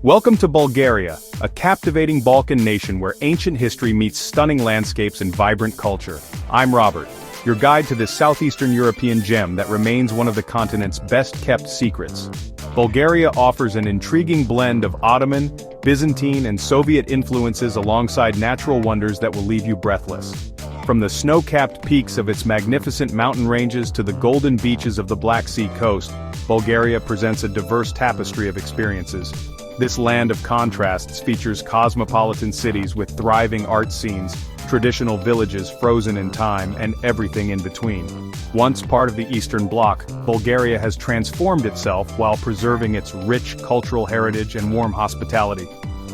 Welcome to Bulgaria, a captivating Balkan nation where ancient history meets stunning landscapes and vibrant culture. I'm Robert, your guide to this southeastern European gem that remains one of the continent's best-kept secrets. Bulgaria offers an intriguing blend of Ottoman, Byzantine and Soviet influences alongside natural wonders that will leave you breathless. From the snow-capped peaks of its magnificent mountain ranges to the golden beaches of the Black Sea coast, Bulgaria presents a diverse tapestry of experiences. This land of contrasts features cosmopolitan cities with thriving art scenes, traditional villages frozen in time, and everything in between. Once part of the Eastern Bloc, Bulgaria has transformed itself while preserving its rich cultural heritage and warm hospitality.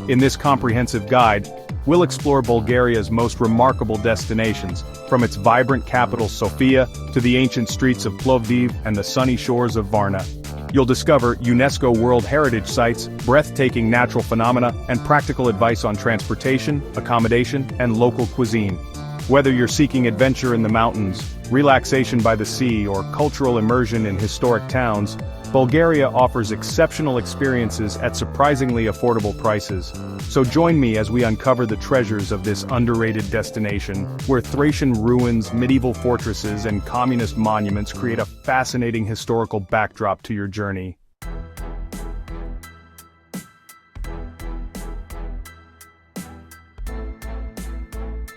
In this comprehensive guide, we'll explore Bulgaria's most remarkable destinations, from its vibrant capital Sofia to the ancient streets of Plovdiv and the sunny shores of Varna. You'll discover UNESCO World Heritage Sites, breathtaking natural phenomena, and practical advice on transportation, accommodation, and local cuisine. Whether you're seeking adventure in the mountains, relaxation by the sea, or cultural immersion in historic towns, Bulgaria offers exceptional experiences at surprisingly affordable prices. So join me as we uncover the treasures of this underrated destination, where Thracian ruins, medieval fortresses, and communist monuments create a fascinating historical backdrop to your journey.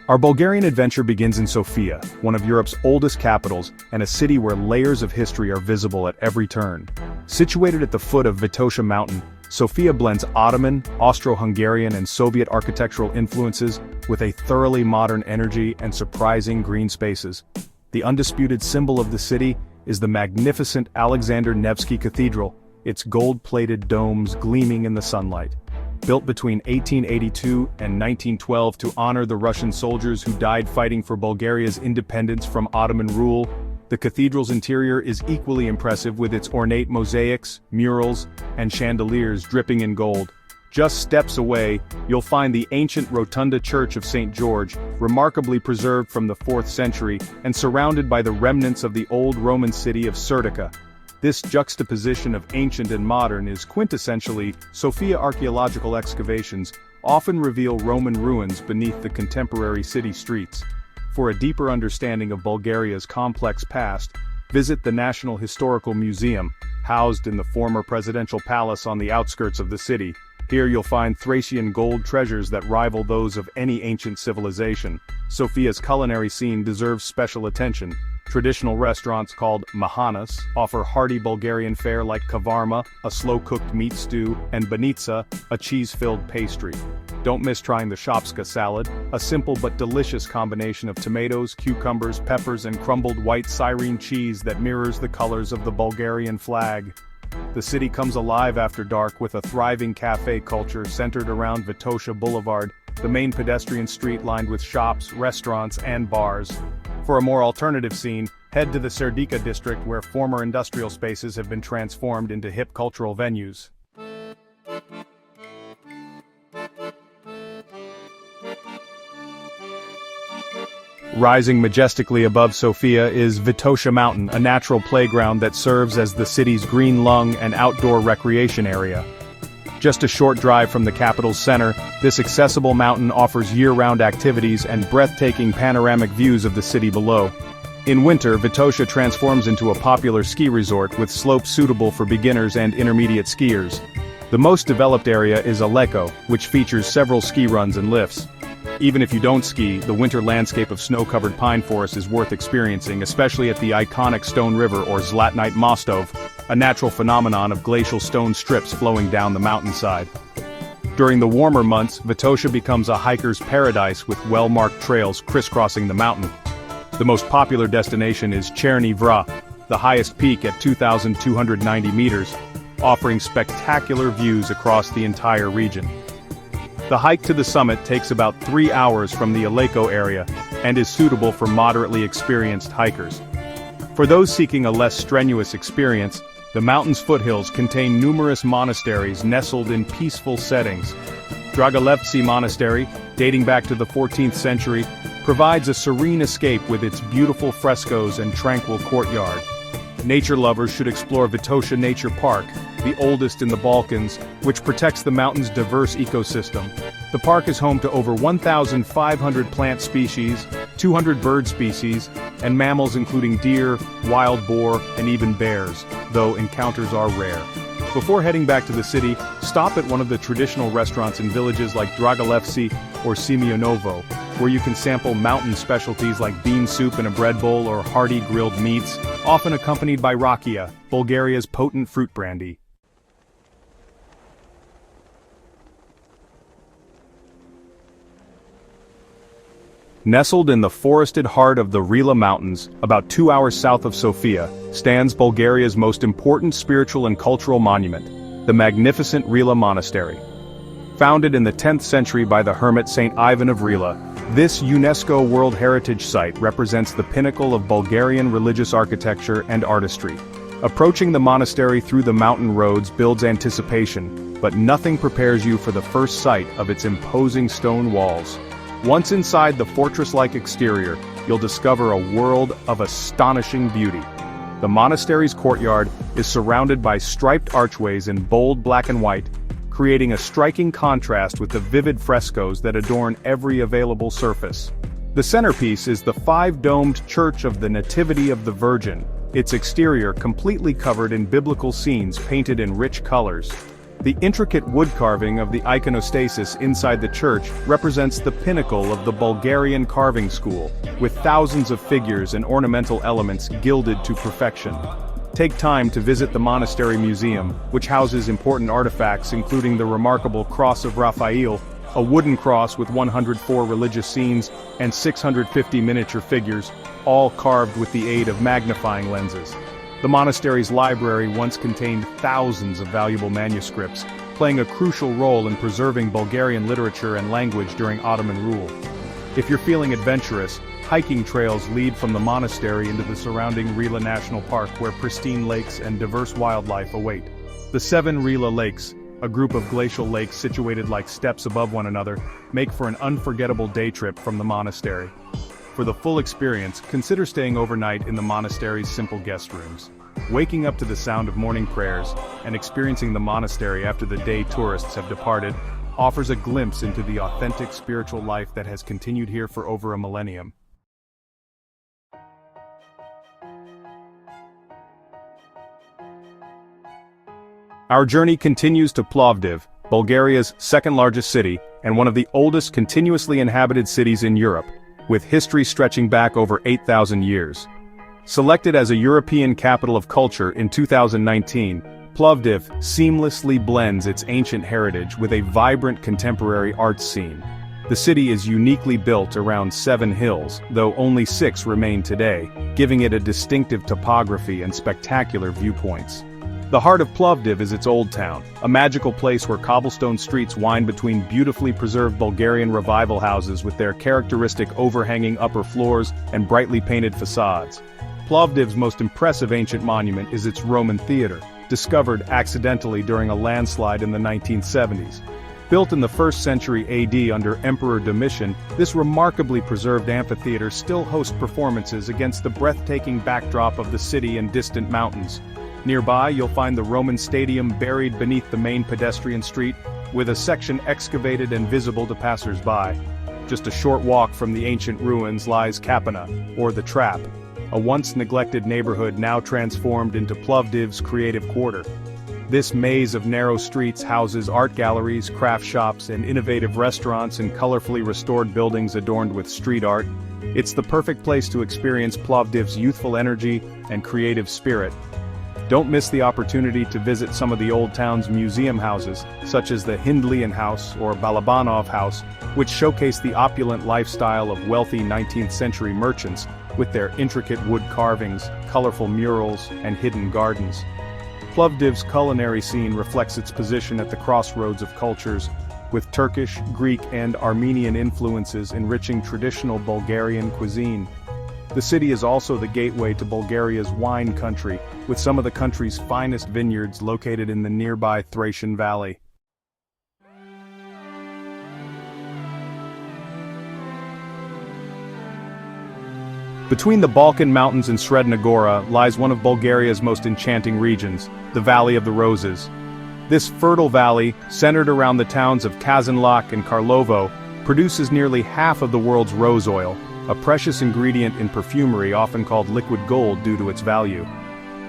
Our Bulgarian adventure begins in Sofia, one of Europe's oldest capitals, and a city where layers of history are visible at every turn. Situated at the foot of Vitosha mountain, Sofia blends Ottoman, Austro-Hungarian and Soviet architectural influences with a thoroughly modern energy and surprising green spaces. The undisputed symbol of the city is the magnificent Alexander Nevsky Cathedral, its gold-plated domes gleaming in the sunlight. Built between 1882 and 1912 to honor the Russian soldiers who died fighting for Bulgaria's independence from Ottoman rule, the cathedral's interior is equally impressive with its ornate mosaics, murals, and chandeliers dripping in gold. Just steps away, you'll find the ancient Rotunda Church of St. George, remarkably preserved from the 4th century and surrounded by the remnants of the old Roman city of Serdica. This juxtaposition of ancient and modern is quintessentially Sofia. Archaeological excavations often reveal Roman ruins beneath the contemporary city streets. For a deeper understanding of Bulgaria's complex past, visit the National Historical Museum, housed in the former presidential palace on the outskirts of the city. Here you'll find Thracian gold treasures that rival those of any ancient civilization. Sofia's culinary scene deserves special attention. Traditional restaurants called mahanas offer hearty Bulgarian fare like kavarma, a slow-cooked meat stew, and banitsa, a cheese-filled pastry. Don't miss trying the shopska salad, a simple but delicious combination of tomatoes, cucumbers, peppers, and crumbled white Cyrene cheese that mirrors the colors of the Bulgarian flag. The city comes alive after dark with a thriving cafe culture centered around Vitosha Boulevard, the main pedestrian street lined with shops, restaurants, and bars. For a more alternative scene, head to the Serdica district where former industrial spaces have been transformed into hip cultural venues. Rising majestically above Sofia is Vitosha Mountain, a natural playground that serves as the city's green lung and outdoor recreation area. Just a short drive from the capital's center, this accessible mountain offers year-round activities and breathtaking panoramic views of the city below. In winter, Vitosha transforms into a popular ski resort with slopes suitable for beginners and intermediate skiers. The most developed area is Aleko, which features several ski runs and lifts. Even if you don't ski, the winter landscape of snow-covered pine forest is worth experiencing, especially at the iconic Stone River or Zlatnite Mostov, a natural phenomenon of glacial stone strips flowing down the mountainside. During the warmer months, Vitosha becomes a hiker's paradise with well-marked trails crisscrossing the mountain. The most popular destination is Cherny Vra, the highest peak at 2,290 meters, offering spectacular views across the entire region. The hike to the summit takes about 3 hours from the Aleko area and is suitable for moderately experienced hikers. For those seeking a less strenuous experience, the mountain's foothills contain numerous monasteries nestled in peaceful settings. Dragolevci Monastery, dating back to the 14th century, provides a serene escape with its beautiful frescoes and tranquil courtyard. Nature lovers should explore Vitosha Nature Park, the oldest in the Balkans, which protects the mountain's diverse ecosystem. The park is home to over 1,500 plant species, 200 bird species, and mammals including deer, wild boar, and even bears, though encounters are rare. Before heading back to the city, stop at one of the traditional restaurants in villages like Dragalevci or Simeonovo, where you can sample mountain specialties like bean soup in a bread bowl or hearty grilled meats, often accompanied by rakia, Bulgaria's potent fruit brandy. Nestled in the forested heart of the Rila Mountains, about 2 hours south of Sofia, stands Bulgaria's most important spiritual and cultural monument, the magnificent Rila Monastery. Founded in the 10th century by the hermit Saint Ivan of Rila, this UNESCO World Heritage Site represents the pinnacle of Bulgarian religious architecture and artistry. Approaching the monastery through the mountain roads builds anticipation, but nothing prepares you for the first sight of its imposing stone walls. Once inside the fortress-like exterior, you'll discover a world of astonishing beauty. The monastery's courtyard is surrounded by striped archways in bold black and white, creating a striking contrast with the vivid frescoes that adorn every available surface. The centerpiece is the five-domed Church of the Nativity of the Virgin, its exterior completely covered in biblical scenes painted in rich colors. The intricate wood carving of the iconostasis inside the church represents the pinnacle of the Bulgarian carving school, with thousands of figures and ornamental elements gilded to perfection. Take time to visit the monastery museum, which houses important artifacts including the remarkable Cross of Raphael, a wooden cross with 104 religious scenes and 650 miniature figures, all carved with the aid of magnifying lenses. The monastery's library once contained thousands of valuable manuscripts, playing a crucial role in preserving Bulgarian literature and language during Ottoman rule. If you're feeling adventurous, hiking trails lead from the monastery into the surrounding Rila National Park, where pristine lakes and diverse wildlife await. The 7 Rila Lakes, a group of glacial lakes situated like steps above one another, make for an unforgettable day trip from the monastery. For the full experience, consider staying overnight in the monastery's simple guest rooms. Waking up to the sound of morning prayers and experiencing the monastery after the day tourists have departed offers a glimpse into the authentic spiritual life that has continued here for over a millennium. Our journey continues to Plovdiv, Bulgaria's second-largest city and one of the oldest continuously inhabited cities in Europe, with history stretching back over 8,000 years. Selected as a European Capital of Culture in 2019, Plovdiv seamlessly blends its ancient heritage with a vibrant contemporary arts scene. The city is uniquely built around 7 hills, though only 6 remain today, giving it a distinctive topography and spectacular viewpoints. The heart of Plovdiv is its old town, a magical place where cobblestone streets wind between beautifully preserved Bulgarian revival houses with their characteristic overhanging upper floors and brightly painted facades. Plovdiv's most impressive ancient monument is its Roman theater, discovered accidentally during a landslide in the 1970s. Built in the 1st century AD under Emperor Domitian, this remarkably preserved amphitheater still hosts performances against the breathtaking backdrop of the city and distant mountains. Nearby, you'll find the Roman Stadium buried beneath the main pedestrian street, with a section excavated and visible to passers-by. Just a short walk from the ancient ruins lies Kapana, or the Trap, a once-neglected neighborhood now transformed into Plovdiv's creative quarter. This maze of narrow streets houses art galleries, craft shops, and innovative restaurants in colorfully restored buildings adorned with street art. It's the perfect place to experience Plovdiv's youthful energy and creative spirit. Don't miss the opportunity to visit some of the old town's museum houses, such as the Hindlian House or Balabanov House, which showcase the opulent lifestyle of wealthy 19th century merchants, with their intricate wood carvings, colorful murals, and hidden gardens. Plovdiv's culinary scene reflects its position at the crossroads of cultures, with Turkish, Greek, and Armenian influences enriching traditional Bulgarian cuisine. The city is also the gateway to Bulgaria's wine country, with some of the country's finest vineyards located in the nearby Thracian Valley. Between the Balkan mountains and Sredna Gora lies one of Bulgaria's most enchanting regions, the Valley of the Roses. This fertile valley, centered around the towns of Kazanlak and Karlovo, produces nearly half of the world's rose oil, a precious ingredient in perfumery often called liquid gold due to its value.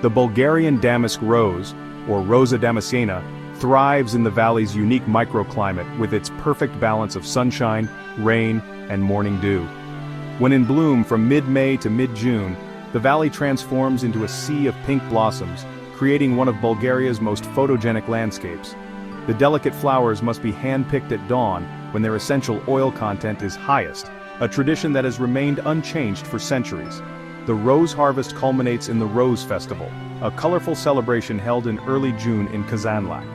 The Bulgarian damask rose, or Rosa damascena, thrives in the valley's unique microclimate with its perfect balance of sunshine, rain, and morning dew. When in bloom from mid-May to mid-June, the valley transforms into a sea of pink blossoms, creating one of Bulgaria's most photogenic landscapes. The delicate flowers must be hand-picked at dawn when their essential oil content is highest, a tradition that has remained unchanged for centuries. The rose harvest culminates in the Rose Festival, a colorful celebration held in early June in Kazanlak.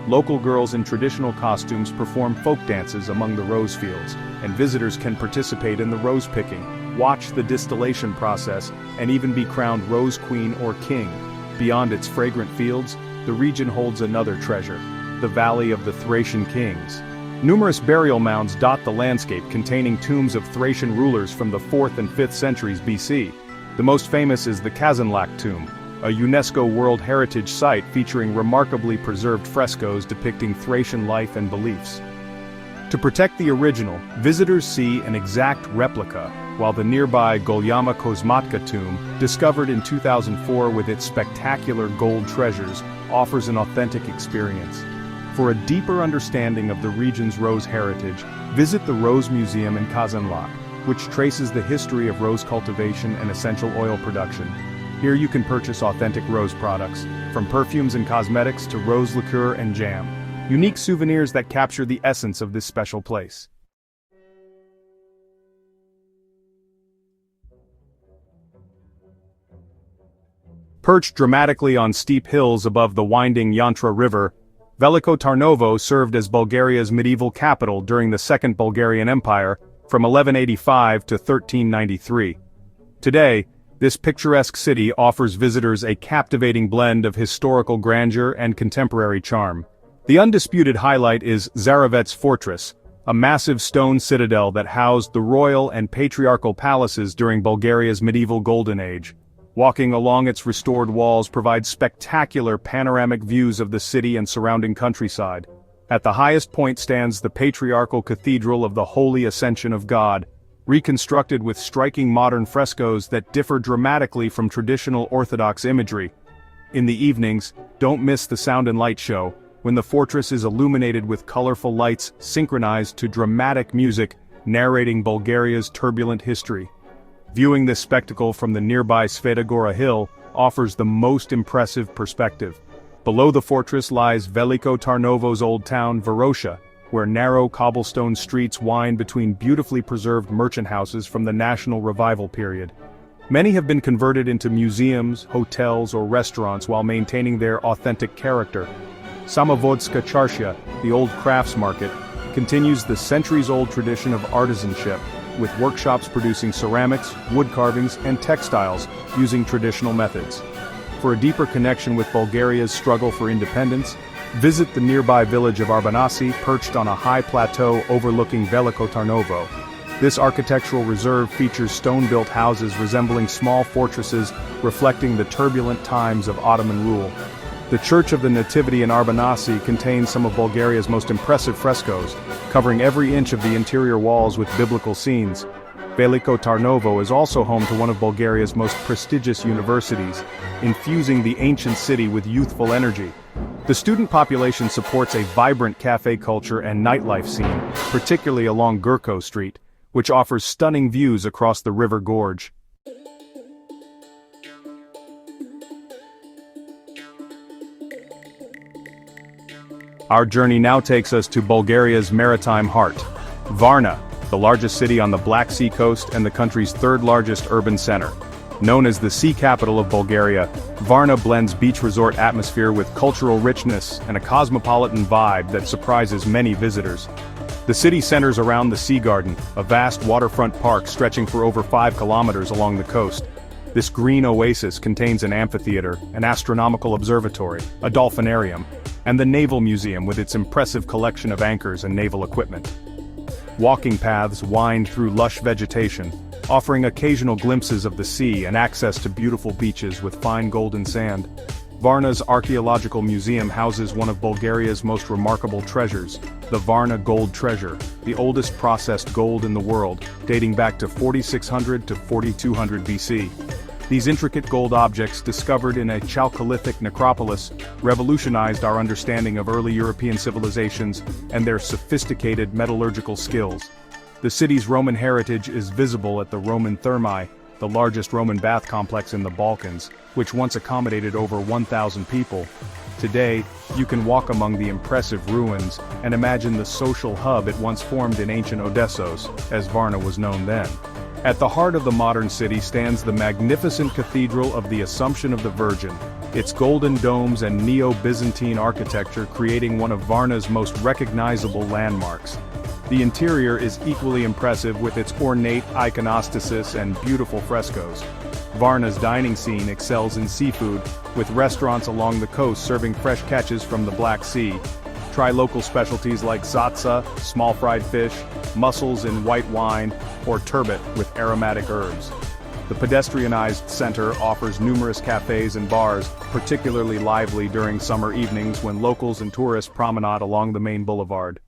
Local girls in traditional costumes perform folk dances among the rose fields, and visitors can participate in the rose picking, watch the distillation process, and even be crowned Rose Queen or King. Beyond its fragrant fields, the region holds another treasure, the Valley of the Thracian Kings. Numerous burial mounds dot the landscape containing tombs of Thracian rulers from the 4th and 5th centuries BC. The most famous is the Kazanlak tomb, a UNESCO World Heritage Site featuring remarkably preserved frescoes depicting Thracian life and beliefs. To protect the original, visitors see an exact replica, while the nearby Golyama Kozmatka tomb, discovered in 2004 with its spectacular gold treasures, offers an authentic experience. For a deeper understanding of the region's rose heritage, visit the Rose Museum in Kazanlak, which traces the history of rose cultivation and essential oil production. Here you can purchase authentic rose products, from perfumes and cosmetics to rose liqueur and jam. Unique souvenirs that capture the essence of this special place. Perched dramatically on steep hills above the winding Yantra River, Veliko Tarnovo served as Bulgaria's medieval capital during the Second Bulgarian Empire, from 1185 to 1393. Today, this picturesque city offers visitors a captivating blend of historical grandeur and contemporary charm. The undisputed highlight is Zarovets Fortress, a massive stone citadel that housed the royal and patriarchal palaces during Bulgaria's medieval Golden Age. Walking along its restored walls provides spectacular panoramic views of the city and surrounding countryside. At the highest point stands the patriarchal Cathedral of the Holy Ascension of God, reconstructed with striking modern frescoes that differ dramatically from traditional Orthodox imagery. In the evenings, don't miss the sound and light show, when the fortress is illuminated with colorful lights synchronized to dramatic music narrating Bulgaria's turbulent history. Viewing this spectacle from the nearby Sveta Gora hill offers the most impressive perspective. Below the fortress lies Veliko Tarnovo's old town Vitosha, where narrow cobblestone streets wind between beautifully preserved merchant houses from the National Revival period. Many have been converted into museums, hotels, or restaurants while maintaining their authentic character. Samovodska Charsha, the old crafts market, continues the centuries-old tradition of artisanship, with workshops producing ceramics, wood carvings, and textiles using traditional methods. For a deeper connection with Bulgaria's struggle for independence, visit the nearby village of Arbanasi, perched on a high plateau overlooking Veliko Tarnovo. This architectural reserve features stone-built houses resembling small fortresses reflecting the turbulent times of Ottoman rule. The Church of the Nativity in Arbanasi contains some of Bulgaria's most impressive frescoes, covering every inch of the interior walls with biblical scenes. Veliko Tarnovo is also home to one of Bulgaria's most prestigious universities, infusing the ancient city with youthful energy. The student population supports a vibrant cafe culture and nightlife scene, particularly along Gurko Street, which offers stunning views across the river gorge. Our journey now takes us to Bulgaria's maritime heart, Varna, the largest city on the Black Sea coast and the country's third-largest urban center. Known as the sea capital of Bulgaria, Varna blends beach resort atmosphere with cultural richness and a cosmopolitan vibe that surprises many visitors. The city centers around the Sea Garden, a vast waterfront park stretching for over 5 kilometers along the coast. This green oasis contains an amphitheater, an astronomical observatory, a dolphinarium, and the Naval Museum with its impressive collection of anchors and naval equipment. Walking paths wind through lush vegetation, offering occasional glimpses of the sea and access to beautiful beaches with fine golden sand. Varna's archaeological museum houses one of Bulgaria's most remarkable treasures, the Varna gold treasure, the oldest processed gold in the world, dating back to 4600 to 4200 BC. These intricate gold objects, discovered in a Chalcolithic necropolis, revolutionized our understanding of early European civilizations and their sophisticated metallurgical skills. The city's Roman heritage is visible at the Roman Thermae, the largest Roman bath complex in the Balkans, which once accommodated over 1,000 people. Today, you can walk among the impressive ruins and imagine the social hub it once formed in ancient Odessos, as Varna was known then. At the heart of the modern city stands the magnificent Cathedral of the Assumption of the Virgin, its golden domes and Neo-Byzantine architecture creating one of Varna's most recognizable landmarks. The interior is equally impressive with its ornate iconostasis and beautiful frescoes. Varna's dining scene excels in seafood, with restaurants along the coast serving fresh catches from the Black Sea. Try local specialties like zatsa, small fried fish, mussels in white wine, or turbot with aromatic herbs. The pedestrianized center offers numerous cafes and bars, particularly lively during summer evenings when locals and tourists promenade along the main boulevard.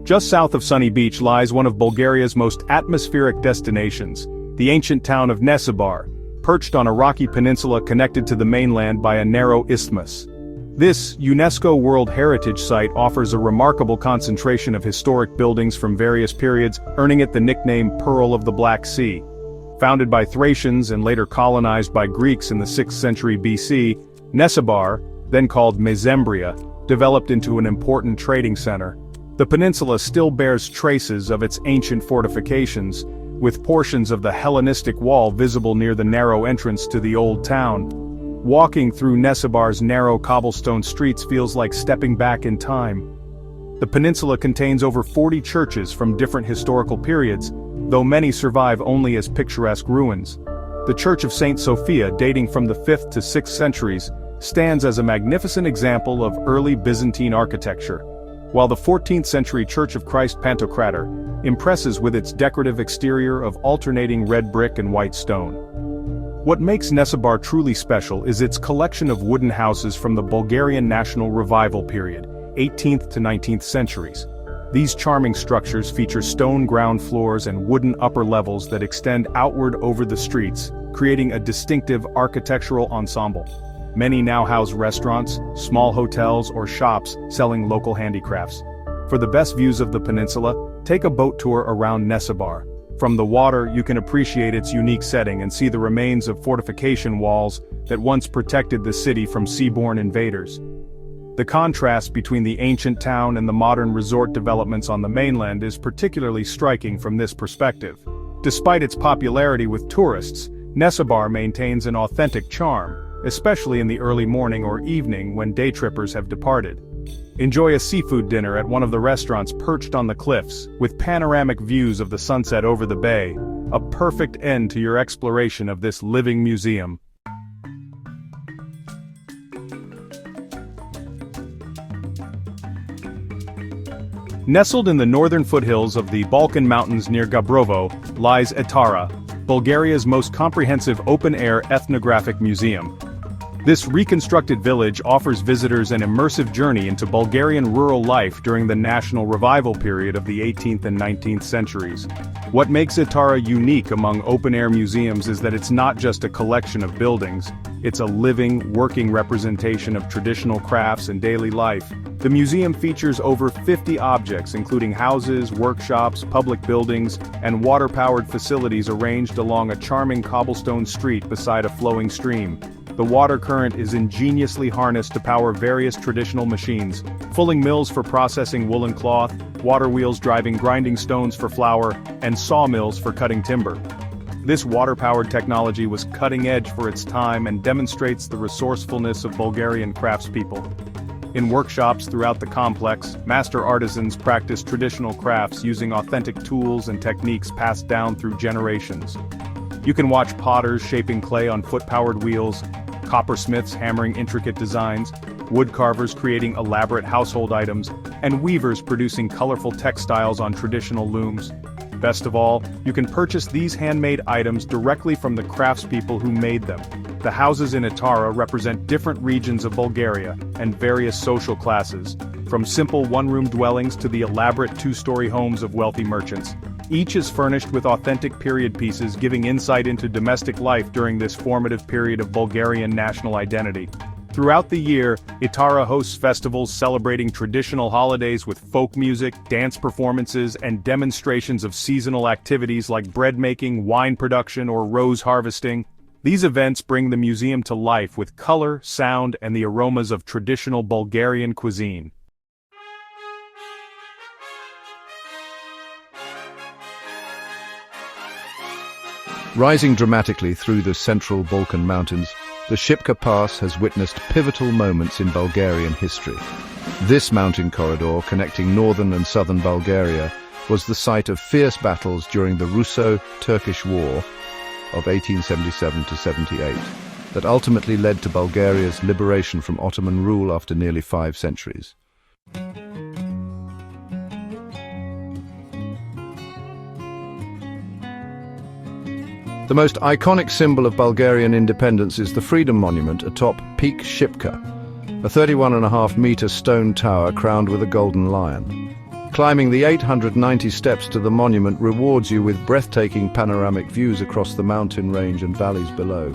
Just south of Sunny Beach lies one of Bulgaria's most atmospheric destinations, the ancient town of Nessebar, perched on a rocky peninsula connected to the mainland by a narrow isthmus. This UNESCO World Heritage Site offers a remarkable concentration of historic buildings from various periods, earning it the nickname Pearl of the Black Sea. Founded by Thracians and later colonized by Greeks in the 6th century BC, Nessebar, then called Mesembria, developed into an important trading center. The peninsula still bears traces of its ancient fortifications, with portions of the Hellenistic wall visible near the narrow entrance to the old town. Walking through Nessebar's narrow cobblestone streets feels like stepping back in time. The peninsula contains over 40 churches from different historical periods, though many survive only as picturesque ruins. The Church of Saint Sofia, dating from the 5th to 6th centuries, stands as a magnificent example of early Byzantine architecture, while the 14th century Church of Christ Pantocrator impresses with its decorative exterior of alternating red brick and white stone. What makes Nessebar truly special is its collection of wooden houses from the Bulgarian National Revival period, 18th to 19th centuries. These charming structures feature stone ground floors and wooden upper levels that extend outward over the streets, creating a distinctive architectural ensemble. Many now house restaurants, small hotels or shops selling local handicrafts. For the best views of the peninsula, take a boat tour around Nessebar. From the water you can appreciate its unique setting and see the remains of fortification walls that once protected the city from seaborne invaders. The contrast between the ancient town and the modern resort developments on the mainland is particularly striking from this perspective. Despite its popularity with tourists, Nessebar maintains an authentic charm, especially in the early morning or evening when day trippers have departed. Enjoy a seafood dinner at one of the restaurants perched on the cliffs, with panoramic views of the sunset over the bay, a perfect end to your exploration of this living museum. Nestled in the northern foothills of the Balkan Mountains near Gabrovo, lies Etara, Bulgaria's most comprehensive open-air ethnographic museum. This reconstructed village offers visitors an immersive journey into Bulgarian rural life during the national revival period of the 18th and 19th centuries. What makes Etara unique among open-air museums is that it's not just a collection of buildings, it's a living, working representation of traditional crafts and daily life. The museum features over 50 objects including houses, workshops, public buildings, and water-powered facilities arranged along a charming cobblestone street beside a flowing stream. The water current is ingeniously harnessed to power various traditional machines, fulling mills for processing woolen cloth, water wheels driving grinding stones for flour, and sawmills for cutting timber. This water-powered technology was cutting-edge for its time and demonstrates the resourcefulness of Bulgarian craftspeople. In workshops throughout the complex, master artisans practice traditional crafts using authentic tools and techniques passed down through generations. You can watch potters shaping clay on foot-powered wheels, coppersmiths hammering intricate designs, woodcarvers creating elaborate household items, and weavers producing colorful textiles on traditional looms. Best of all, you can purchase these handmade items directly from the craftspeople who made them. The houses in Itara represent different regions of Bulgaria and various social classes, from simple one-room dwellings to the elaborate two-story homes of wealthy merchants. Each is furnished with authentic period pieces giving insight into domestic life during this formative period of Bulgarian national identity. Throughout the year, Itara hosts festivals celebrating traditional holidays with folk music, dance performances, and demonstrations of seasonal activities like bread making, wine production, or rose harvesting. These events bring the museum to life with color, sound, and the aromas of traditional Bulgarian cuisine. Rising dramatically through the central Balkan mountains, the Shipka Pass has witnessed pivotal moments in Bulgarian history. This mountain corridor, connecting northern and southern Bulgaria, was the site of fierce battles during the Russo-Turkish War of 1877–78, that ultimately led to Bulgaria's liberation from Ottoman rule after nearly 5 centuries. The most iconic symbol of Bulgarian independence is the Freedom Monument atop Peak Shipka, a 31.5-meter stone tower crowned with a golden lion. Climbing the 890 steps to the monument rewards you with breathtaking panoramic views across the mountain range and valleys below.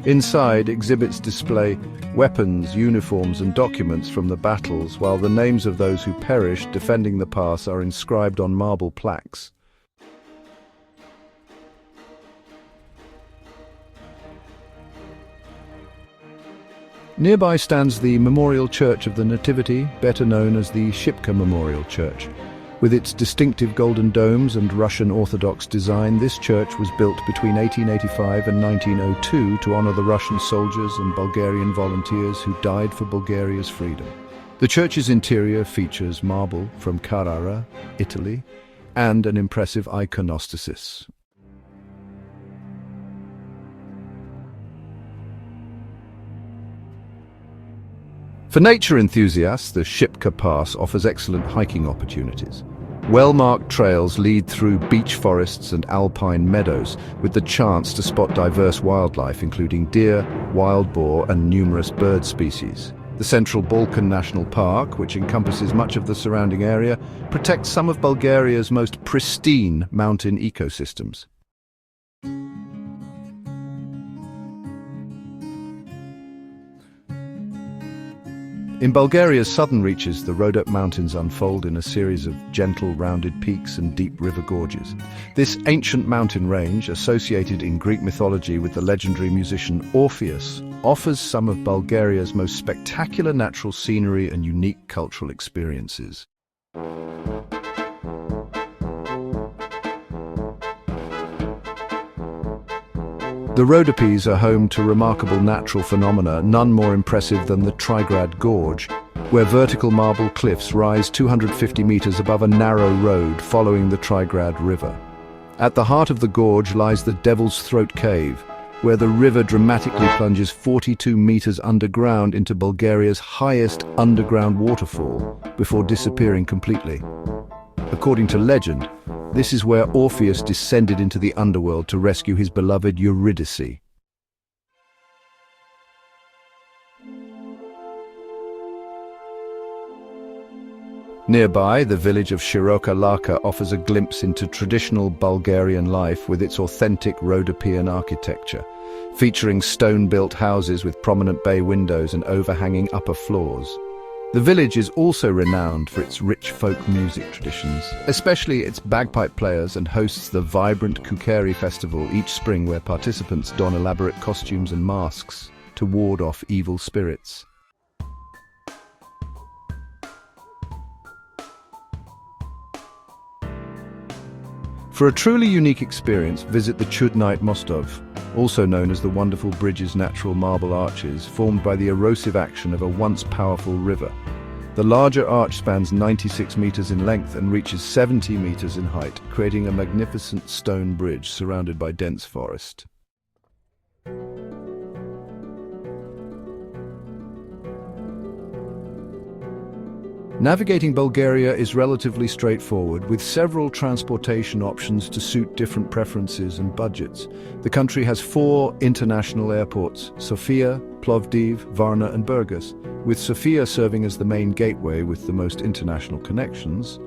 Inside, exhibits display weapons, uniforms, and documents from the battles, while the names of those who perished defending the pass are inscribed on marble plaques. Nearby stands the Memorial Church of the Nativity, better known as the Shipka Memorial Church. With its distinctive golden domes and Russian Orthodox design, this church was built between 1885 and 1902 to honor the Russian soldiers and Bulgarian volunteers who died for Bulgaria's freedom. The church's interior features marble from Carrara, Italy, and an impressive iconostasis. For nature enthusiasts, the Shipka Pass offers excellent hiking opportunities. Well-marked trails lead through beech forests and alpine meadows, with the chance to spot diverse wildlife including deer, wild boar, and numerous bird species. The Central Balkan National Park, which encompasses much of the surrounding area, protects some of Bulgaria's most pristine mountain ecosystems. In Bulgaria's southern reaches, the Rhodope Mountains unfold in a series of gentle, rounded peaks and deep river gorges. This ancient mountain range, associated in Greek mythology with the legendary musician Orpheus, offers some of Bulgaria's most spectacular natural scenery and unique cultural experiences. The Rhodopes are home to remarkable natural phenomena, none more impressive than the Trigrad Gorge, where vertical marble cliffs rise 250 meters above a narrow road following the Trigrad River. At the heart of the gorge lies the Devil's Throat Cave, where the river dramatically plunges 42 meters underground into Bulgaria's highest underground waterfall before disappearing completely. According to legend, this is where Orpheus descended into the underworld to rescue his beloved Eurydice. Nearby, the village of Shiroka Laka offers a glimpse into traditional Bulgarian life with its authentic Rhodopean architecture, featuring stone-built houses with prominent bay windows and overhanging upper floors. The village is also renowned for its rich folk music traditions, especially its bagpipe players, and hosts the vibrant Kukeri festival each spring, where participants don elaborate costumes and masks to ward off evil spirits. For a truly unique experience, visit the Chudnite Mostov, also known as the Wonderful Bridge's natural marble arches, formed by the erosive action of a once powerful river. The larger arch spans 96 meters in length and reaches 70 meters in height, creating a magnificent stone bridge surrounded by dense forest. Navigating Bulgaria is relatively straightforward, with several transportation options to suit different preferences and budgets. The country has 4 international airports: Sofia, Plovdiv, Varna and Burgas, with Sofia serving as the main gateway with the most international connections.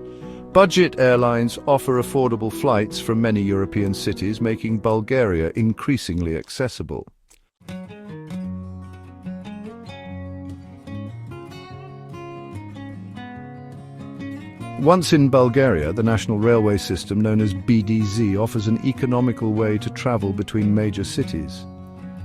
Budget airlines offer affordable flights from many European cities, making Bulgaria increasingly accessible. Once in Bulgaria, the national railway system known as BDZ offers an economical way to travel between major cities.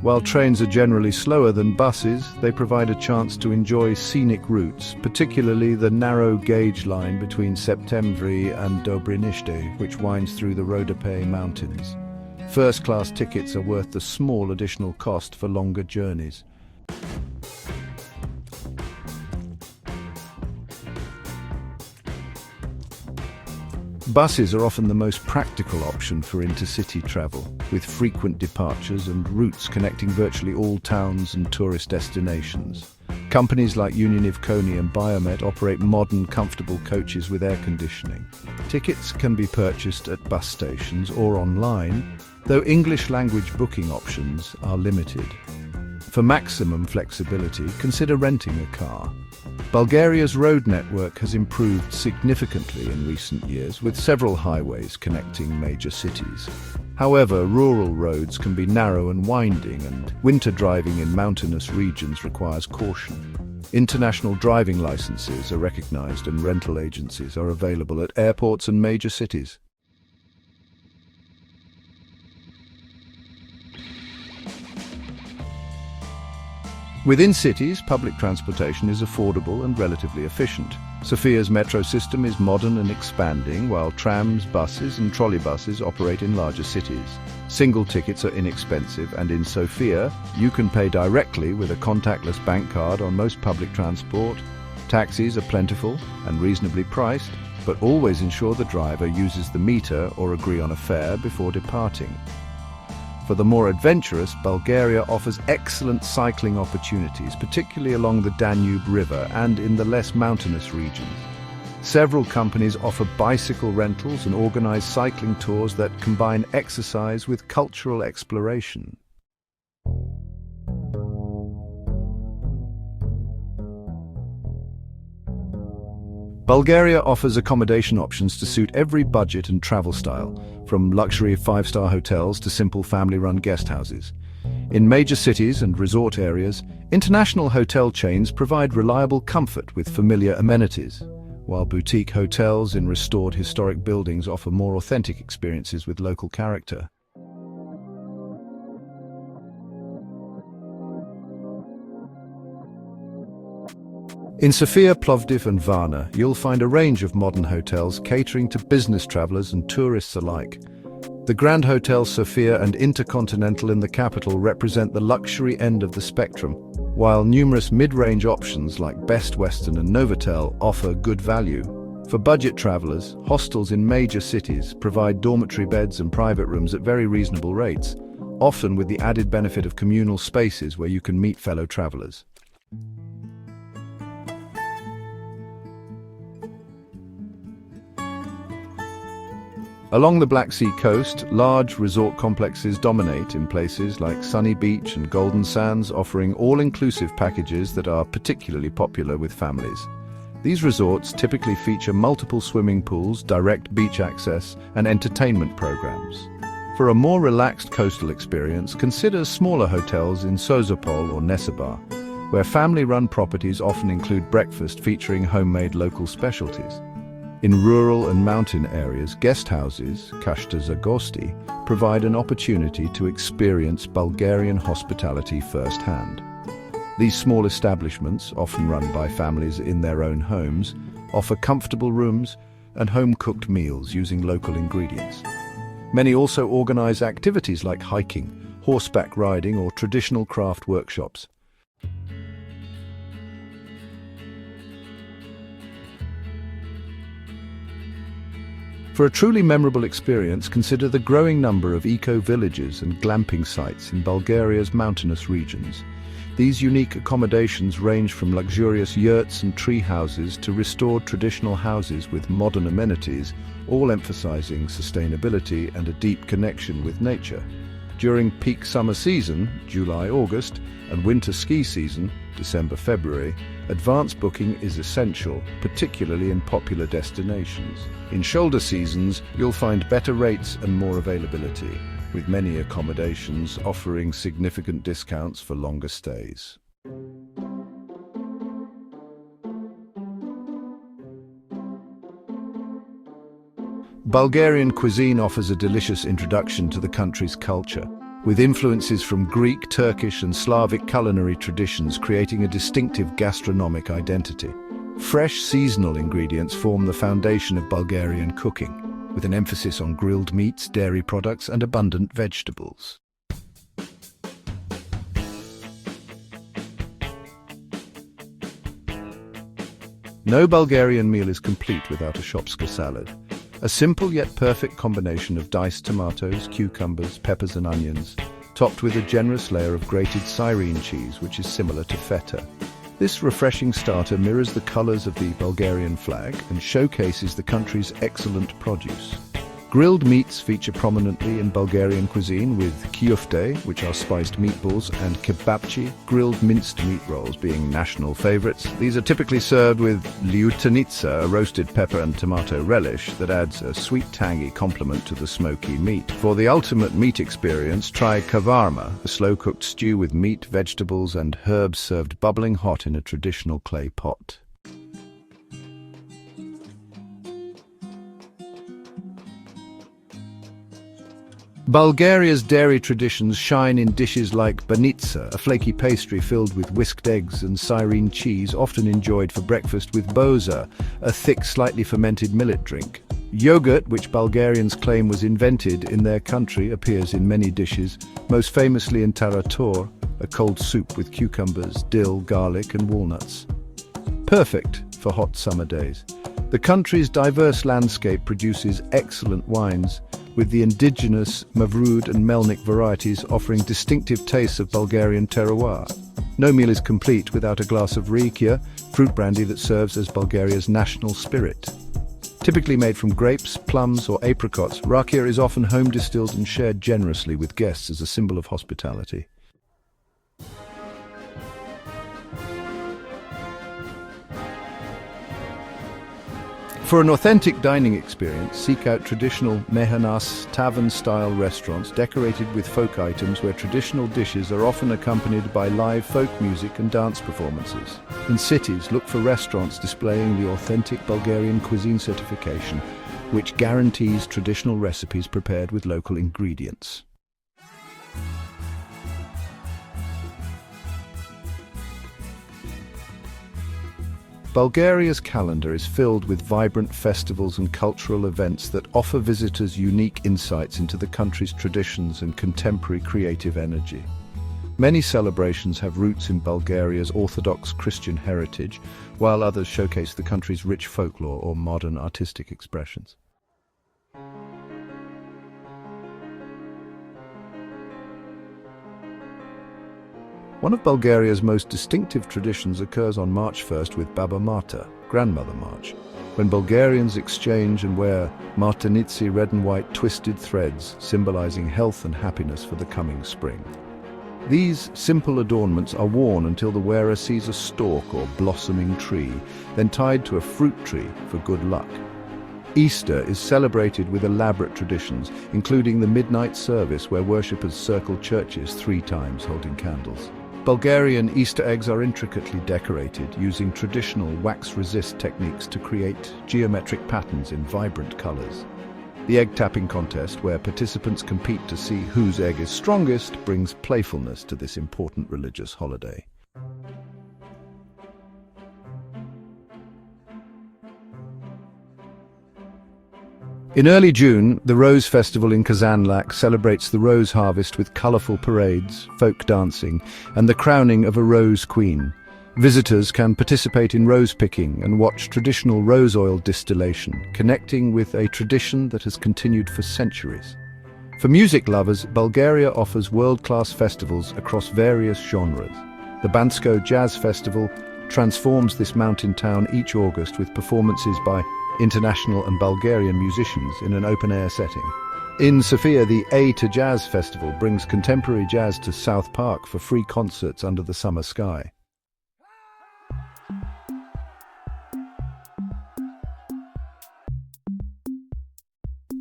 While trains are generally slower than buses, they provide a chance to enjoy scenic routes, particularly the narrow gauge line between Septemvri and Dobriniște, which winds through the Rhodope Mountains. First-class tickets are worth the small additional cost for longer journeys. Buses are often the most practical option for intercity travel, with frequent departures and routes connecting virtually all towns and tourist destinations. Companies like Unioniv Koni and Biomet operate modern, comfortable coaches with air conditioning. Tickets can be purchased at bus stations or online, though English language booking options are limited. For maximum flexibility, consider renting a car. Bulgaria's road network has improved significantly in recent years, with several highways connecting major cities. However, rural roads can be narrow and winding, and winter driving in mountainous regions requires caution. International driving licenses are recognized and rental agencies are available at airports and major cities. Within cities, public transportation is affordable and relatively efficient. Sofia's metro system is modern and expanding, while trams, buses and trolleybuses operate in larger cities. Single tickets are inexpensive, and in Sofia, you can pay directly with a contactless bank card on most public transport. Taxis are plentiful and reasonably priced, but always ensure the driver uses the meter or agree on a fare before departing. For the more adventurous, Bulgaria offers excellent cycling opportunities, particularly along the Danube River and in the less mountainous regions. Several companies offer bicycle rentals and organize cycling tours that combine exercise with cultural exploration. Bulgaria offers accommodation options to suit every budget and travel style, from luxury 5-star hotels to simple family-run guest houses. In major cities and resort areas, international hotel chains provide reliable comfort with familiar amenities, while boutique hotels in restored historic buildings offer more authentic experiences with local character. In Sofia, Plovdiv and Varna, you'll find a range of modern hotels catering to business travelers and tourists alike. The Grand Hotel Sofia and Intercontinental in the capital represent the luxury end of the spectrum, while numerous mid-range options like Best Western and Novotel offer good value. For budget travelers, hostels in major cities provide dormitory beds and private rooms at very reasonable rates, often with the added benefit of communal spaces where you can meet fellow travelers. Along the Black Sea coast, large resort complexes dominate in places like Sunny Beach and Golden Sands, offering all-inclusive packages that are particularly popular with families. These resorts typically feature multiple swimming pools, direct beach access, and entertainment programs. For a more relaxed coastal experience, consider smaller hotels in Sozopol or Nessebar, where family-run properties often include breakfast featuring homemade local specialties. In rural and mountain areas, guest houses, Kashta za gosti, provide an opportunity to experience Bulgarian hospitality firsthand. These small establishments, often run by families in their own homes, offer comfortable rooms and home-cooked meals using local ingredients. Many also organize activities like hiking, horseback riding, or traditional craft workshops. For a truly memorable experience, consider the growing number of eco-villages and glamping sites in Bulgaria's mountainous regions. These unique accommodations range from luxurious yurts and tree houses to restored traditional houses with modern amenities, all emphasizing sustainability and a deep connection with nature. During peak summer season, July-August, and winter ski season, December-February, advance booking is essential, particularly in popular destinations. In shoulder seasons, you'll find better rates and more availability, with many accommodations offering significant discounts for longer stays. Bulgarian cuisine offers a delicious introduction to the country's culture, with influences from Greek, Turkish and Slavic culinary traditions creating a distinctive gastronomic identity. Fresh seasonal ingredients form the foundation of Bulgarian cooking, with an emphasis on grilled meats, dairy products and abundant vegetables. No Bulgarian meal is complete without a shopska salad. A simple yet perfect combination of diced tomatoes, cucumbers, peppers and onions, topped with a generous layer of grated Cyrene cheese, which is similar to feta. This refreshing starter mirrors the colors of the Bulgarian flag and showcases the country's excellent produce. Grilled meats feature prominently in Bulgarian cuisine, with kyofte, which are spiced meatballs, and kebabchi, grilled minced meat rolls, being national favorites. These are typically served with liutenica, a roasted pepper and tomato relish that adds a sweet, tangy complement to the smoky meat. For the ultimate meat experience, try kavarma, a slow-cooked stew with meat, vegetables and herbs served bubbling hot in a traditional clay pot. Bulgaria's dairy traditions shine in dishes like banitsa, a flaky pastry filled with whisked eggs and Cyrene cheese, often enjoyed for breakfast, with boza, a thick, slightly fermented millet drink. Yogurt, which Bulgarians claim was invented in their country, appears in many dishes, most famously in tarator, a cold soup with cucumbers, dill, garlic and walnuts. Perfect for hot summer days. The country's diverse landscape produces excellent wines, with the indigenous Mavrud and Melnik varieties offering distinctive tastes of Bulgarian terroir. No meal is complete without a glass of rakia, fruit brandy that serves as Bulgaria's national spirit. Typically made from grapes, plums or apricots, rakia is often home distilled and shared generously with guests as a symbol of hospitality. For an authentic dining experience, seek out traditional Mehanas tavern-style restaurants decorated with folk items, where traditional dishes are often accompanied by live folk music and dance performances. In cities, look for restaurants displaying the authentic Bulgarian cuisine certification, which guarantees traditional recipes prepared with local ingredients. Bulgaria's calendar is filled with vibrant festivals and cultural events that offer visitors unique insights into the country's traditions and contemporary creative energy. Many celebrations have roots in Bulgaria's Orthodox Christian heritage, while others showcase the country's rich folklore or modern artistic expressions. One of Bulgaria's most distinctive traditions occurs on March 1st with Baba Marta, Grandmother March, when Bulgarians exchange and wear martinici, red and white twisted threads, symbolizing health and happiness for the coming spring. These simple adornments are worn until the wearer sees a stalk or blossoming tree, then tied to a fruit tree for good luck. Easter is celebrated with elaborate traditions, including the midnight service where worshippers circle churches 3 times holding candles. Bulgarian Easter eggs are intricately decorated, using traditional wax-resist techniques to create geometric patterns in vibrant colors. The egg-tapping contest, where participants compete to see whose egg is strongest, brings playfulness to this important religious holiday. In early June, the Rose Festival in Kazanlak celebrates the rose harvest with colorful parades, folk dancing, and the crowning of a rose queen. Visitors can participate in rose picking and watch traditional rose oil distillation, connecting with a tradition that has continued for centuries. For music lovers, Bulgaria offers world-class festivals across various genres. The Bansko Jazz Festival transforms this mountain town each August with performances by international and Bulgarian musicians in an open-air setting. In Sofia, the A to Jazz Festival brings contemporary jazz to South Park for free concerts under the summer sky.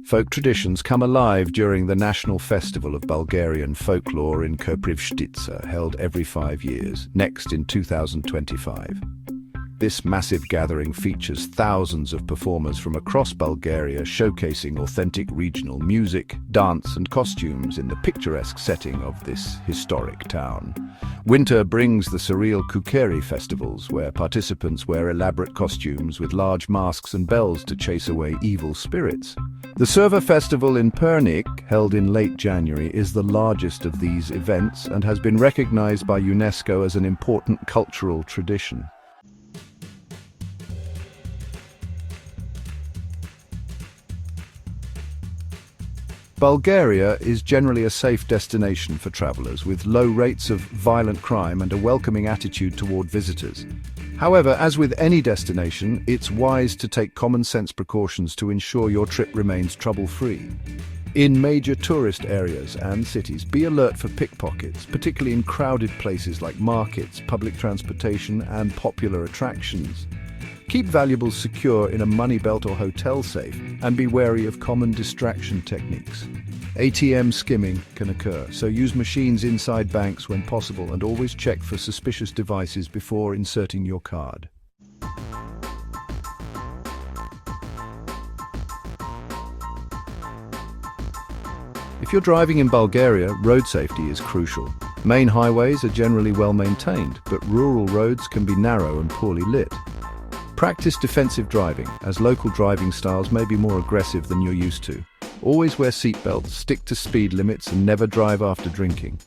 Folk traditions come alive during the National Festival of Bulgarian Folklore in Koprivstica, held every 5 years, next in 2025. This massive gathering features thousands of performers from across Bulgaria showcasing authentic regional music, dance and costumes in the picturesque setting of this historic town. Winter brings the surreal Kukeri festivals, where participants wear elaborate costumes with large masks and bells to chase away evil spirits. The Server Festival in Pernik, held in late January, is the largest of these events and has been recognized by UNESCO as an important cultural tradition. Bulgaria is generally a safe destination for travelers, with low rates of violent crime and a welcoming attitude toward visitors. However, as with any destination, it's wise to take common-sense precautions to ensure your trip remains trouble-free. In major tourist areas and cities, be alert for pickpockets, particularly in crowded places like markets, public transportation, and popular attractions. Keep valuables secure in a money belt or hotel safe, and be wary of common distraction techniques. ATM skimming can occur, so use machines inside banks when possible and always check for suspicious devices before inserting your card. If you're driving in Bulgaria, road safety is crucial. Main highways are generally well maintained, but rural roads can be narrow and poorly lit. Practice defensive driving, as local driving styles may be more aggressive than you're used to. Always wear seatbelts, stick to speed limits, and never drive after drinking.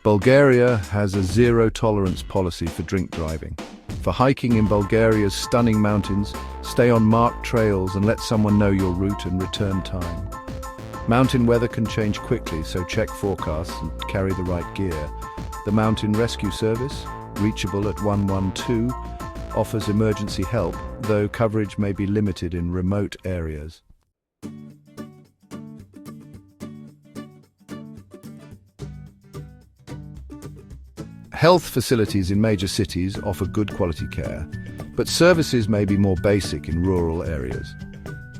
Bulgaria has a zero-tolerance policy for drink driving. For hiking in Bulgaria's stunning mountains, stay on marked trails and let someone know your route and return time. Mountain weather can change quickly, so check forecasts and carry the right gear. The Mountain Rescue Service, reachable at 112, offers emergency help, though coverage may be limited in remote areas. Health facilities in major cities offer good quality care, but services may be more basic in rural areas.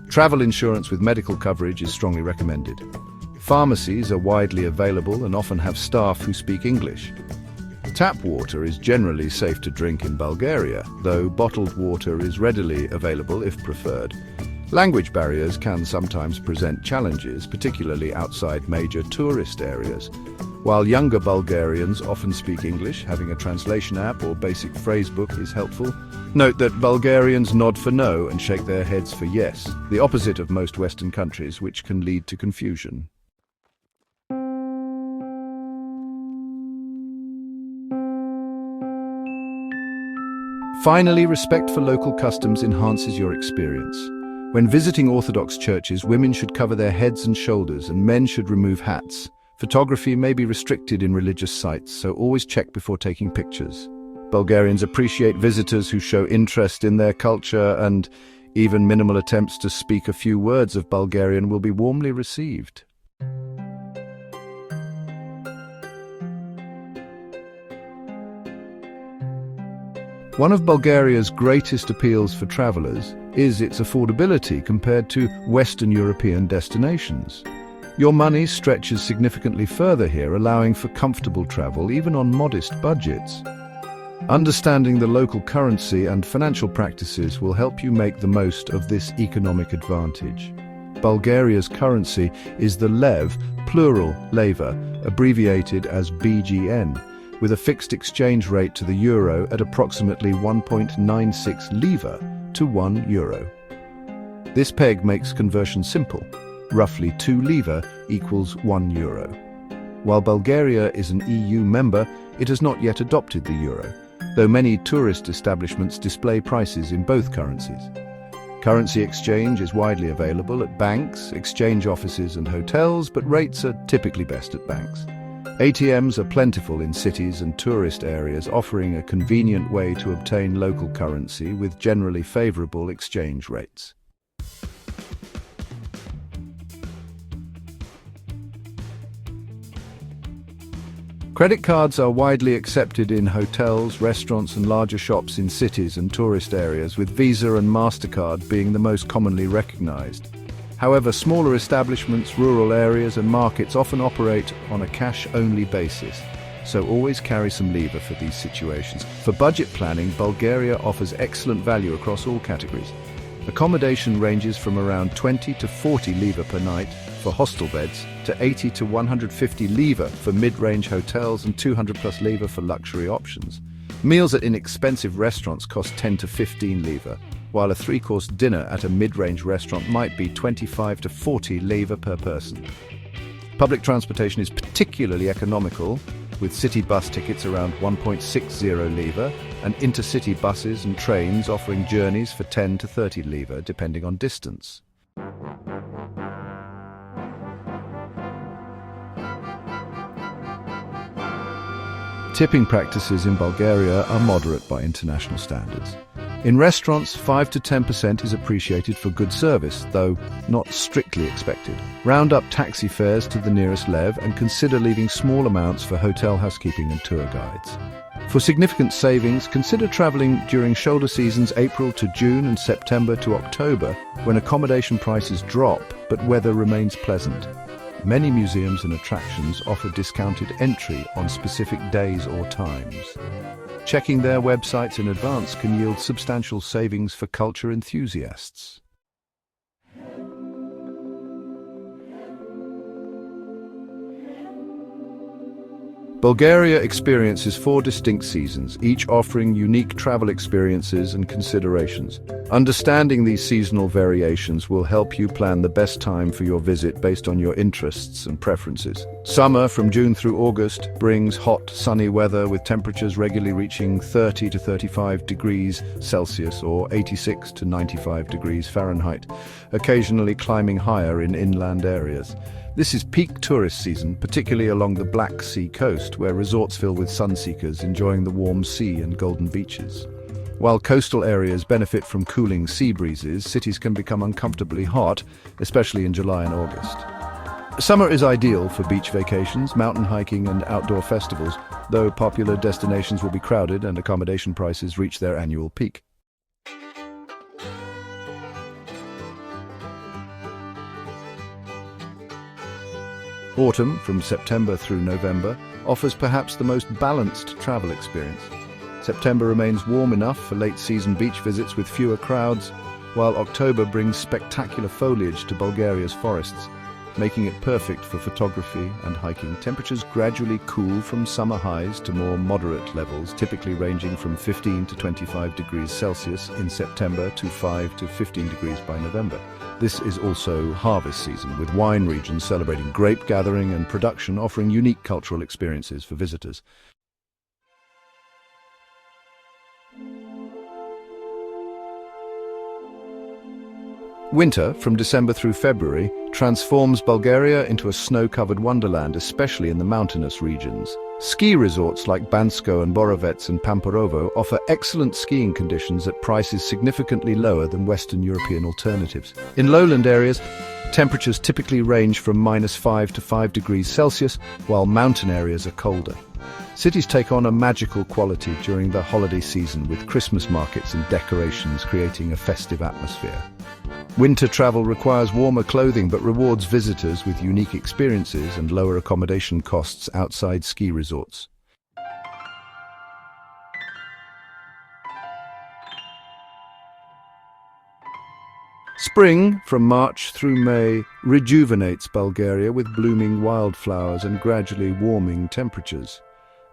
Travel insurance with medical coverage is strongly recommended. Pharmacies are widely available and often have staff who speak English. Tap water is generally safe to drink in Bulgaria, though bottled water is readily available if preferred. Language barriers can sometimes present challenges, particularly outside major tourist areas. While younger Bulgarians often speak English, having a translation app or basic phrasebook is helpful. Note that Bulgarians nod for no and shake their heads for yes, the opposite of most Western countries, which can lead to confusion. Finally, respect for local customs enhances your experience. When visiting Orthodox churches, women should cover their heads and shoulders, and men should remove hats. Photography may be restricted in religious sites, so always check before taking pictures. Bulgarians appreciate visitors who show interest in their culture, and even minimal attempts to speak a few words of Bulgarian will be warmly received. One of Bulgaria's greatest appeals for travelers is its affordability compared to Western European destinations. Your money stretches significantly further here, allowing for comfortable travel even on modest budgets. Understanding the local currency and financial practices will help you make the most of this economic advantage. Bulgaria's currency is the lev, plural leva, abbreviated as BGN, with a fixed exchange rate to the euro at approximately 1.96 leva to 1 euro. This peg makes conversion simple. Roughly 2 leva equals 1 euro. While Bulgaria is an EU member, it has not yet adopted the euro, though many tourist establishments display prices in both currencies. Currency exchange is widely available at banks, exchange offices and hotels, but rates are typically best at banks. ATMs are plentiful in cities and tourist areas, offering a convenient way to obtain local currency with generally favorable exchange rates. Credit cards are widely accepted in hotels, restaurants and larger shops in cities and tourist areas, with Visa and MasterCard being the most commonly recognized. However, smaller establishments, rural areas and markets often operate on a cash-only basis, so always carry some lever for these situations. For budget planning, Bulgaria offers excellent value across all categories. Accommodation ranges from around 20 to 40 leva per night for hostel beds, to 80 to 150 leva for mid-range hotels and 200 plus leva for luxury options. Meals at inexpensive restaurants cost 10 to 15 leva, while a three-course dinner at a mid-range restaurant might be 25 to 40 leva per person. Public transportation is particularly economical, with city bus tickets around 1.60 leva and intercity buses and trains offering journeys for 10 to 30 leva depending on distance. Tipping practices in Bulgaria are moderate by international standards. In restaurants, 5 to 10% is appreciated for good service, though not strictly expected. Round up taxi fares to the nearest lev and consider leaving small amounts for hotel housekeeping and tour guides. For significant savings, consider traveling during shoulder seasons April to June and September to October, when accommodation prices drop but weather remains pleasant. Many museums and attractions offer discounted entry on specific days or times. Checking their websites in advance can yield substantial savings for culture enthusiasts. Bulgaria experiences 4 distinct seasons, each offering unique travel experiences and considerations. Understanding these seasonal variations will help you plan the best time for your visit based on your interests and preferences. Summer, from June through August, brings hot, sunny weather with temperatures regularly reaching 30 to 35 degrees Celsius or 86 to 95 degrees Fahrenheit, occasionally climbing higher in inland areas. This is peak tourist season, particularly along the Black Sea coast, where resorts fill with sun-seekers enjoying the warm sea and golden beaches. While coastal areas benefit from cooling sea breezes, cities can become uncomfortably hot, especially in July and August. Summer is ideal for beach vacations, mountain hiking and outdoor festivals, though popular destinations will be crowded and accommodation prices reach their annual peak. Autumn, from September through November, offers perhaps the most balanced travel experience. September remains warm enough for late-season beach visits with fewer crowds, while October brings spectacular foliage to Bulgaria's forests, making it perfect for photography and hiking. Temperatures gradually cool from summer highs to more moderate levels, typically ranging from 15 to 25 degrees Celsius in September to 5 to 15 degrees by November. This is also harvest season, with wine regions celebrating grape gathering and production, offering unique cultural experiences for visitors. Winter, from December through February, transforms Bulgaria into a snow-covered wonderland, especially in the mountainous regions. Ski resorts like Bansko and Borovets and Pamporovo offer excellent skiing conditions at prices significantly lower than Western European alternatives. In lowland areas, temperatures typically range from -5 to 5 degrees Celsius, while mountain areas are colder. Cities take on a magical quality during the holiday season, with Christmas markets and decorations creating a festive atmosphere. Winter travel requires warmer clothing but rewards visitors with unique experiences and lower accommodation costs outside ski resorts. Spring, from March through May, rejuvenates Bulgaria with blooming wildflowers and gradually warming temperatures.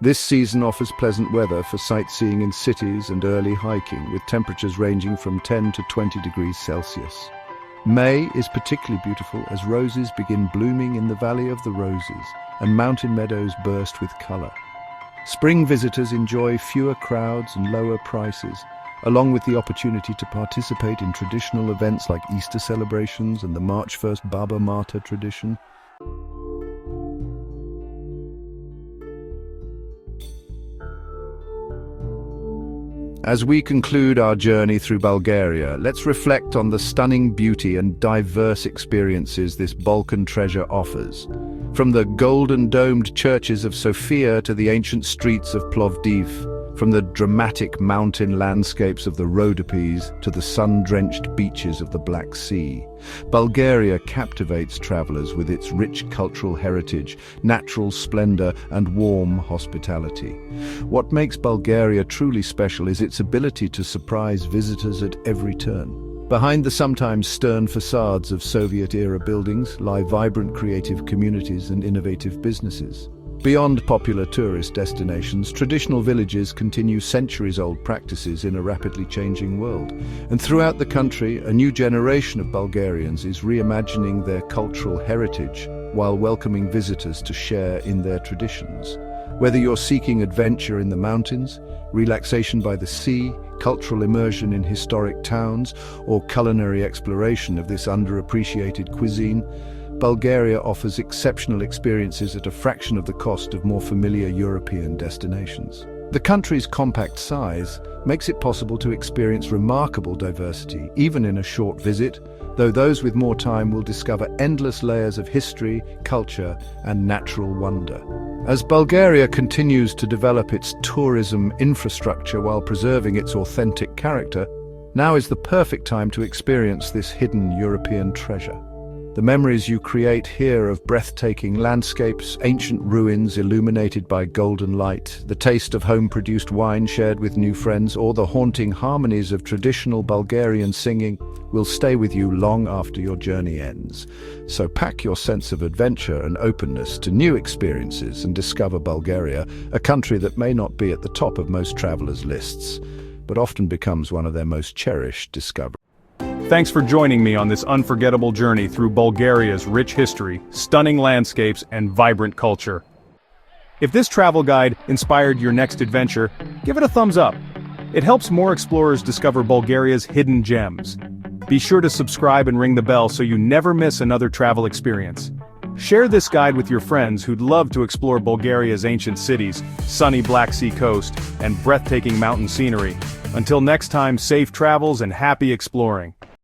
This season offers pleasant weather for sightseeing in cities and early hiking, with temperatures ranging from 10 to 20 degrees Celsius. May is particularly beautiful as roses begin blooming in the Valley of the Roses and mountain meadows burst with colour. Spring visitors enjoy fewer crowds and lower prices, along with the opportunity to participate in traditional events like Easter celebrations and the March 1st Baba Mata tradition. As we conclude our journey through Bulgaria, let's reflect on the stunning beauty and diverse experiences this Balkan treasure offers. From the golden-domed churches of Sofia to the ancient streets of Plovdiv, from the dramatic mountain landscapes of the Rhodopes to the sun-drenched beaches of the Black Sea, Bulgaria captivates travelers with its rich cultural heritage, natural splendor, and warm hospitality. What makes Bulgaria truly special is its ability to surprise visitors at every turn. Behind the sometimes stern facades of Soviet-era buildings lie vibrant creative communities and innovative businesses. Beyond popular tourist destinations, traditional villages continue centuries-old practices in a rapidly changing world. And throughout the country, a new generation of Bulgarians is reimagining their cultural heritage while welcoming visitors to share in their traditions. Whether you're seeking adventure in the mountains, relaxation by the sea, cultural immersion in historic towns, or culinary exploration of this underappreciated cuisine, Bulgaria offers exceptional experiences at a fraction of the cost of more familiar European destinations. The country's compact size makes it possible to experience remarkable diversity, even in a short visit, though those with more time will discover endless layers of history, culture, and natural wonder. As Bulgaria continues to develop its tourism infrastructure while preserving its authentic character, now is the perfect time to experience this hidden European treasure. The memories you create here of breathtaking landscapes, ancient ruins illuminated by golden light, the taste of home-produced wine shared with new friends, or the haunting harmonies of traditional Bulgarian singing will stay with you long after your journey ends. So pack your sense of adventure and openness to new experiences and discover Bulgaria, a country that may not be at the top of most travelers' lists, but often becomes one of their most cherished discoveries. Thanks for joining me on this unforgettable journey through Bulgaria's rich history, stunning landscapes, and vibrant culture. If this travel guide inspired your next adventure, give it a thumbs up. It helps more explorers discover Bulgaria's hidden gems. Be sure to subscribe and ring the bell so you never miss another travel experience. Share this guide with your friends who'd love to explore Bulgaria's ancient cities, sunny Black Sea coast, and breathtaking mountain scenery. Until next time, safe travels and happy exploring.